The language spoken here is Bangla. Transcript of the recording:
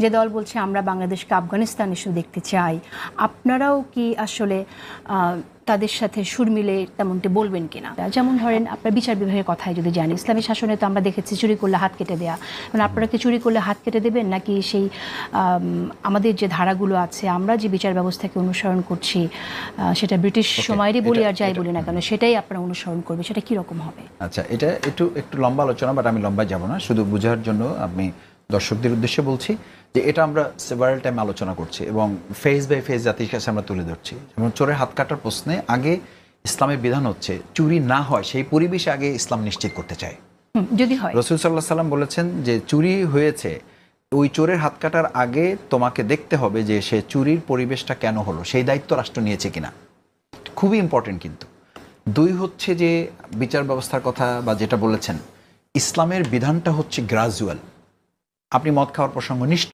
যে দল বলছে আমরা বাংলাদেশকে আফগানিস্তান ইস্যু দেখতে চাই, আপনারাও কি আসলে তাদের সাথে সুর মিলে তেমনটি বলবেন কিনা? যেমন ধরেন আপনার বিচার বিভাগের কথায় যদি জানি, ইসলামী শাসনে তো আমরা দেখেছি চুরি করলে হাত কেটে দেয়া, মানে আপনারা কি চুরি করলে হাত কেটে দেবেন, নাকি সেই আমাদের যে ধারাগুলো আছে আমরা যে বিচার ব্যবস্থাকে অনুসরণ করছি সেটা ব্রিটিশ সময়েরই বলি আর যাই বলি না কেন সেটাই আপনারা অনুসরণ করবে, সেটা কীরকম হবে? আচ্ছা, এটা একটু লম্বা আলোচনা, বাট আমি লম্বায় যাব না, শুধু বোঝার জন্য আমি দর্শকদের উদ্দেশ্যে বলছি যে এটা আমরা সেভারাল টাইম আলোচনা করছি এবং ফেজ বাই ফেজ জাতির কাছে আমরা তুলে ধরছি। যেমন চোরের হাত কাটার প্রশ্নে আগে ইসলামের বিধান হচ্ছে চুরি না হয় সেই পরিবেশে আগে ইসলাম নিশ্চিত করতে চায়। যদি হয়, রাসূল সাল্লাল্লাহু আলাইহি সাল্লাম বলেছেন যে চুরি হয়েছে, ওই চোরের হাত কাটার আগে তোমাকে দেখতে হবে যে সে চুরির পরিবেশটা কেন হলো, সেই দায়িত্ব রাষ্ট্র নিয়েছে কিনা, খুবই ইম্পর্টেন্ট। কিন্তু দুই হচ্ছে যে বিচার ব্যবস্থার কথা বা যেটা বলেছেন, ইসলামের বিধানটা হচ্ছে গ্রাজুয়াল। আপনি মদ খাওয়ার প্রসঙ্গ নিশ্চয়